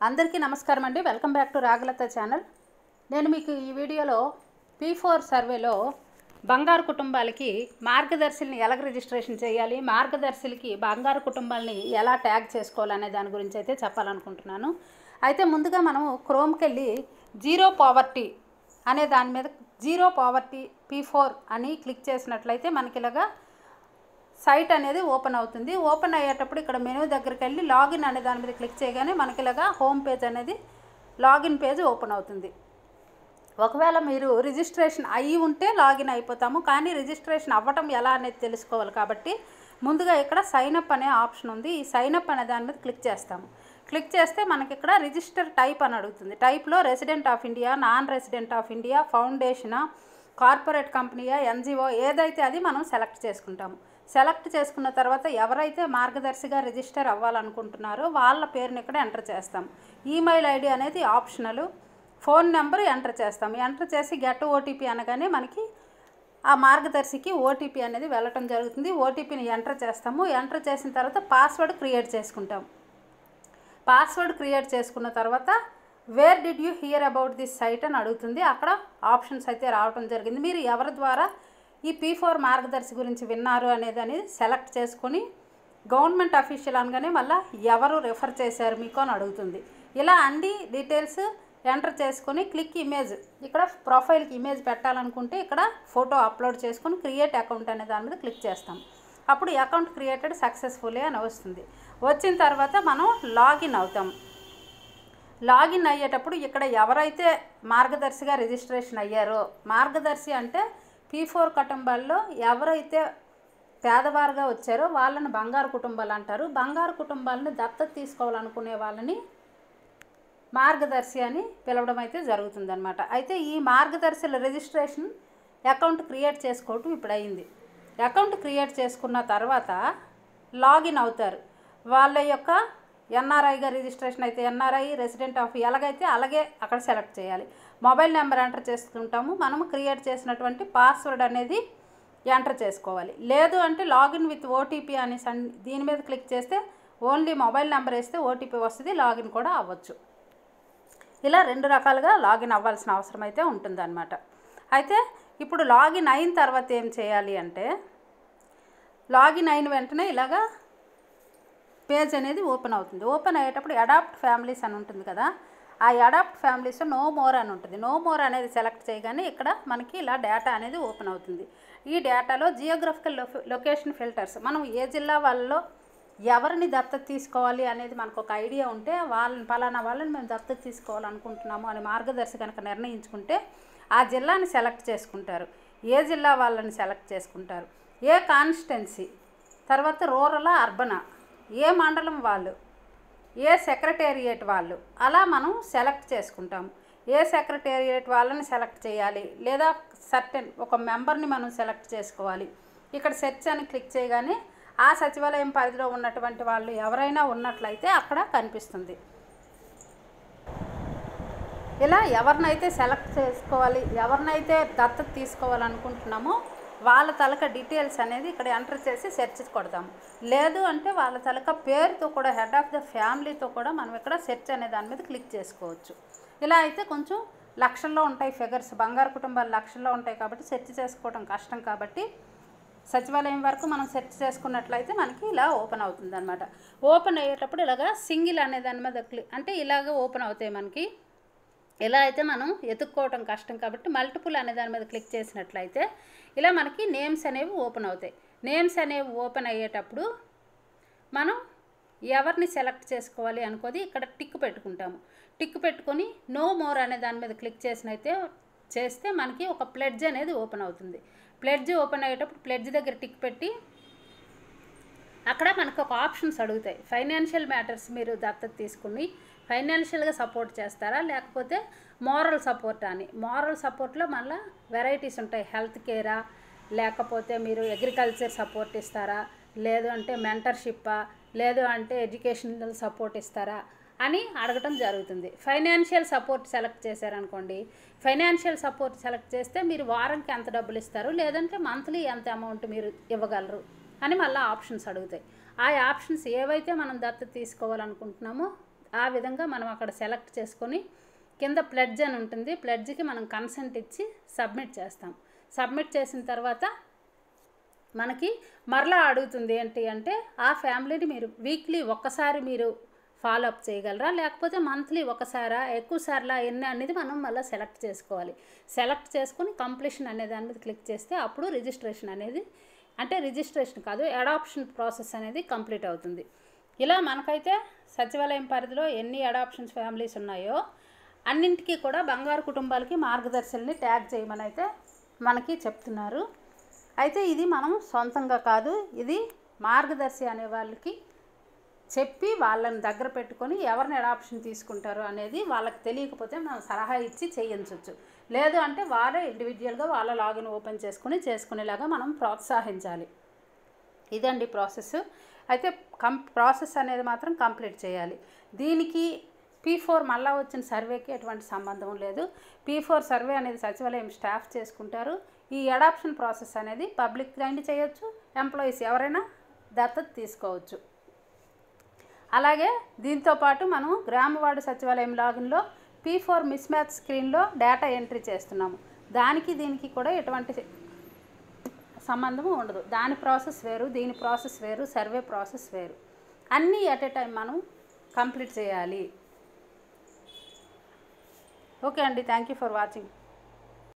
అందరికీ నమస్కారం అండి. Welcome back to Ragalatha channel. నేను మీకు ఈ వీడియోలో P4 సర్వేలో బంగారు కుటుంబాలకి మార్గదర్శిని ఎలా రిజిస్ట్రేషన్ చేయాలి, మార్గదర్శులకి బంగారు కుటుంబాలని ఎలా ట్యాగ్ చేసుకోవాలనే దాని గురించి అయితే చెప్పాలనుకుంటున్నాను. అయితే ముందుగా మనము క్రోమ్కి వెళ్ళి జీరో పావర్టీ అనే దాని మీద జీరో పావర్టీ P4 అని క్లిక్ చేసినట్లయితే మనకి ఇలాగా సైట్ అనేది ఓపెన్ అవుతుంది. ఓపెన్ అయ్యేటప్పుడు ఇక్కడ మెనూ దగ్గరికి వెళ్ళి లాగిన్ అనే దాని మీద క్లిక్ చేయగానే మనకి ఇలాగా హోమ్ పేజ్ అనేది లాగిన్ పేజ్ ఓపెన్ అవుతుంది. ఒకవేళ మీరు రిజిస్ట్రేషన్ అయ్యి ఉంటే లాగిన్ అయిపోతాము, కానీ రిజిస్ట్రేషన్ అవ్వటం ఎలా అనేది తెలుసుకోవాలి కాబట్టి ముందుగా ఇక్కడ సైనప్ అనే ఆప్షన్ ఉంది. ఈ సైనప్ అనే దాని మీద క్లిక్ చేస్తాము. క్లిక్ చేస్తే మనకి ఇక్కడ రిజిస్టర్ టైప్ అని అడుగుతుంది. టైప్లో resident of India, non resident of India, ఫౌండేషనా, కార్పొరేట్ కంపెనీయా, ఎన్జిఓ ఏదైతే అది మనం సెలెక్ట్ చేసుకుంటాము. సెలెక్ట్ చేసుకున్న తర్వాత ఎవరైతే మార్గదర్శిగా రిజిస్టర్ అవ్వాలనుకుంటున్నారో వాళ్ళ పేరుని ఇక్కడ ఎంటర్ చేస్తాం. ఈమెయిల్ ఐడి అనేది ఆప్షనల్, ఫోన్ నెంబర్ ఎంటర్ చేస్తాం. ఎంటర్ చేసి గెట్ ఓటీపీ అనగానే మనకి ఆ మార్గదర్శికి ఓటీపీ అనేది వెళ్ళటం జరుగుతుంది. ఓటీపీని ఎంటర్ చేస్తాము. ఎంటర్ చేసిన తర్వాత పాస్వర్డ్ క్రియేట్ చేసుకుంటాం. పాస్వర్డ్ క్రియేట్ చేసుకున్న తర్వాత where did you hear about this site అని అడుగుతుంది. అక్కడ ఆప్షన్స్ అయితే రావడం జరిగింది. మీరు ఎవరి ద్వారా ఈ P4 మార్గదర్శి గురించి విన్నారు అనేది సెలెక్ట్ చేసుకొని గవర్నమెంట్ అఫీషియల్ అనగానే మళ్ళీ ఎవరు రిఫర్ చేశారు మీకు అని అడుగుతుంది. ఇలా అన్ని డీటెయిల్స్ ఎంటర్ చేసుకొని క్లిక్ ఇమేజ్, ఇక్కడ ప్రొఫైల్కి ఇమేజ్ పెట్టాలనుకుంటే ఇక్కడ ఫోటో అప్లోడ్ చేసుకొని క్రియేట్ అకౌంట్ అనే దాని మీద క్లిక్ చేస్తాం. అప్పుడు అకౌంట్ క్రియేటెడ్ సక్సెస్ఫుల్లీ అని వస్తుంది. వచ్చిన తర్వాత మనం లాగిన్ అవుతాం. లాగిన్ అయ్యేటప్పుడు ఇక్కడ ఎవరైతే మార్గదర్శిగా రిజిస్ట్రేషన్ అయ్యారో, మార్గదర్శి అంటే P4 కుటుంబాల్లో ఎవరైతే పేదవారుగా వచ్చారో వాళ్ళని బంగారు కుటుంబాలు అంటారు. బంగారు కుటుంబాలని దత్తత తీసుకోవాలనుకునే వాళ్ళని మార్గదర్శి అని పిలవడం అయితే జరుగుతుందన్నమాట. అయితే ఈ మార్గదర్శుల రిజిస్ట్రేషన్ అకౌంట్ క్రియేట్ చేసుకోవటం ఇప్పుడు అయింది. అకౌంట్ క్రియేట్ చేసుకున్న తర్వాత లాగిన్ అవుతారు. వాళ్ళ యొక్క ఎన్ఆర్ఐగా రిజిస్ట్రేషన్ అయితే ఎన్ఆర్ఐ, రెసిడెంట్ ఆఫ్ ఎలాగైతే అలాగే అక్కడ సెలెక్ట్ చేయాలి. మొబైల్ నెంబర్ ఎంటర్ చేసుకుంటాము. మనము క్రియేట్ చేసినటువంటి పాస్వర్డ్ అనేది ఎంటర్ చేసుకోవాలి. లేదు అంటే లాగిన్ విత్ ఓటీపీ అని దీని మీద క్లిక్ చేస్తే ఓన్లీ మొబైల్ నెంబర్ వేస్తే ఓటీపీ వస్తుంది, లాగిన్ కూడా అవ్వచ్చు. ఇలా రెండు రకాలుగా లాగిన్ అవ్వాల్సిన అవసరం అయితే ఉంటుందన్నమాట. అయితే ఇప్పుడు లాగిన్ అయిన తర్వాత ఏం చేయాలి అంటే, లాగిన్ అయిన వెంటనే ఇలాగా పేజ్ అనేది ఓపెన్ అవుతుంది. ఓపెన్ అయ్యేటప్పుడు అడాప్ట్ ఫ్యామిలీస్ అని ఉంటుంది కదా, ఆ అడాప్ట్ ఫ్యామిలీస్ నో మోర్ అని ఉంటుంది. నో మోర్ అనేది సెలెక్ట్ చేయగానే ఇక్కడ మనకి ఇలా డేటా అనేది ఓపెన్ అవుతుంది. ఈ డేటాలో జియోగ్రఫికల్ లొకేషన్ ఫిల్టర్స్, మనం ఏ జిల్లా వాళ్ళలో ఎవరిని దత్తత తీసుకోవాలి అనేది మనకు ఒక ఐడియా ఉంటే పలానా వాళ్ళని మేము దత్తత తీసుకోవాలనుకుంటున్నాము అని మార్గదర్శి కనుక నిర్ణయించుకుంటే ఆ జిల్లాని సెలెక్ట్ చేసుకుంటారు. ఏ జిల్లా వాళ్ళని సెలెక్ట్ చేసుకుంటారు, ఏ కాన్స్టిట్యున్సీ, తర్వాత రూరలా అర్బనా, ఏ మండలం వాళ్ళు, ఏ సెక్రటేరియట్ వాళ్ళు, అలా మనం సెలెక్ట్ చేసుకుంటాము. ఏ సెక్రటేరియట్ వాళ్ళని సెలెక్ట్ చేయాలి లేదా సర్టెన్ ఒక మెంబర్ని మనం సెలెక్ట్ చేసుకోవాలి. ఇక్కడ సెర్చ్ అని క్లిక్ చేయగానే ఆ సచివాలయం పరిధిలో ఉన్నటువంటి వాళ్ళు ఎవరైనా ఉన్నట్లయితే అక్కడ కనిపిస్తుంది. ఇలా ఎవరినైతే సెలెక్ట్ చేసుకోవాలి, ఎవరినైతే దత్తత తీసుకోవాలనుకుంటున్నామో వాళ్ళ తలక డీటెయిల్స్ అనేది ఇక్కడ ఎంటర్ చేసి సెర్చ్ కొడతాము. లేదు అంటే వాళ్ళ తలక పేరుతో కూడా, హెడ్ ఆఫ్ ద ఫ్యామిలీతో కూడా మనం ఇక్కడ సెర్చ్ అనే దాని మీద క్లిక్ చేసుకోవచ్చు. ఇలా అయితే కొంచెం లక్షల్లో ఉంటాయి ఫిగర్స్, బంగారు కుటుంబాలు లక్షల్లో ఉంటాయి కాబట్టి సెర్చ్ చేసుకోవడం కష్టం. కాబట్టి సచివాలయం వరకు మనం సెర్చ్ చేసుకున్నట్లయితే మనకి ఇలా ఓపెన్ అవుతుంది అనమాట. ఓపెన్ అయ్యేటప్పుడు ఇలాగా సింగిల్ అనే దాని మీద అంటే ఇలాగ ఓపెన్ అవుతాయి మనకి. ఇలా అయితే మనం ఎత్తుక్కోవటం కష్టం కాబట్టి మల్టిపుల్ అనే దాని మీద క్లిక్ చేసినట్లయితే ఇలా మనకి నేమ్స్ అనేవి ఓపెన్ అవుతాయి. నేమ్స్ అనేవి ఓపెన్ అయ్యేటప్పుడు మనం ఎవరిని సెలెక్ట్ చేసుకోవాలి అనుకోది ఇక్కడ టిక్ పెట్టుకుంటాము. టిక్ పెట్టుకొని నో మోర్ అనే దాని మీద క్లిక్ చేస్తే మనకి ఒక ప్లెడ్జ్ అనేది ఓపెన్ అవుతుంది. ప్లెడ్జ్ ఓపెన్ అయ్యేటప్పుడు ప్లెడ్జ్ దగ్గర టిక్ పెట్టి అక్కడ మనకు ఒక ఆప్షన్స్ అడుగుతాయి. ఫైనాన్షియల్ మ్యాటర్స్ మీరు దత్తత తీసుకుని ఫైనాన్షియల్గా సపోర్ట్ చేస్తారా లేకపోతే మోరల్ సపోర్ట్ అని. మోరల్ సపోర్ట్లో మళ్ళీ వెరైటీస్ ఉంటాయి. హెల్త్ కేరా, లేకపోతే మీరు అగ్రికల్చర్ సపోర్ట్ ఇస్తారా, లేదు అంటే మెంటర్షిప్పా, లేదు అంటే ఎడ్యుకేషనల్ సపోర్ట్ ఇస్తారా అని అడగటం జరుగుతుంది. ఫైనాన్షియల్ సపోర్ట్ సెలెక్ట్ చేశారనుకోండి, ఫైనాన్షియల్ సపోర్ట్ సెలెక్ట్ చేస్తే మీరు వారంకి ఎంత డబ్బులు ఇస్తారు, లేదంటే మంత్లీ ఎంత అమౌంట్ మీరు ఇవ్వగలరు అని మళ్ళీ ఆప్షన్స్ అడుగుతాయి. ఆ ఆప్షన్స్ ఏవైతే మనం దత్తత తీసుకోవాలనుకుంటున్నామో ఆ విధంగా మనం అక్కడ సెలెక్ట్ చేసుకొని కింద ప్లెడ్జ్ అని ఉంటుంది, ప్లెడ్జ్కి మనం కన్సెంట్ ఇచ్చి సబ్మిట్ చేస్తాం. సబ్మిట్ చేసిన తర్వాత మనకి మరలా అడుగుతుంది ఏంటి అంటే ఆ ఫ్యామిలీని మీరు వీక్లీ ఒక్కసారి మీరు ఫాలో అప్ చేయగలరా, లేకపోతే మంత్లీ ఒకసారా, ఎక్కువ సార్లా, ఎన్ని అనేది మనం మళ్ళీ సెలెక్ట్ చేసుకోవాలి. సెలెక్ట్ చేసుకొని కంప్లీషన్ అనే దాని మీద క్లిక్ చేస్తే అప్పుడు రిజిస్ట్రేషన్ అనేది, అంటే రిజిస్ట్రేషన్ కాదు, అడాప్షన్ ప్రాసెస్ అనేది కంప్లీట్ అవుతుంది. ఇలా మనకైతే సచివాలయం పరిధిలో ఎన్ని అడాప్షన్స్ ఫ్యామిలీస్ ఉన్నాయో అన్నింటికీ కూడా బంగారు కుటుంబాలకి మార్గదర్శుల్ని ట్యాగ్ చేయమని అయితే మనకి చెప్తున్నారు. అయితే ఇది మనం సొంతంగా కాదు, ఇది మార్గదర్శి అనే వాళ్ళకి చెప్పి వాళ్ళని దగ్గర పెట్టుకొని ఎవరిని అడాప్షన్ తీసుకుంటారు అనేది వాళ్ళకి తెలియకపోతే మనం సలహా ఇచ్చి చేయించవచ్చు. లేదు అంటే వాళ్ళే ఇండివిజువల్గా వాళ్ళ లాగిన్ ఓపెన్ చేసుకునేలాగా మనం ప్రోత్సహించాలి. ఇదండి ప్రాసెస్. అయితే ప్రాసెస్ అనేది మాత్రం కంప్లీట్ చేయాలి. దీనికి P4 మళ్ళా వచ్చిన సర్వేకి ఎటువంటి సంబంధం లేదు. P4 సర్వే అనేది సచివాలయం స్టాఫ్ చేసుకుంటారు. ఈ అడాప్షన్ ప్రాసెస్ అనేది పబ్లిక్ కైండ్ చేయొచ్చు, ఎంప్లాయీస్ ఎవరైనా దత్తత తీసుకోవచ్చు. అలాగే దీంతోపాటు మనం గ్రామవార్డు సచివాలయం లాగిన్లో P4 మిస్ మ్యాచ్ స్క్రీన్లో డేటా ఎంట్రీ చేస్తున్నాము. దానికి దీనికి కూడా ఎటువంటి సంబంధము ఉండదు. దాని ప్రాసెస్ వేరు, దీని ప్రాసెస్ వేరు, సర్వే ప్రాసెస్ వేరు. అన్నీ ఎట్ ఏ టైం మనం కంప్లీట్ చేయాలి. ఓకే అండి, థ్యాంక్ యూ ఫర్ వాచింగ్.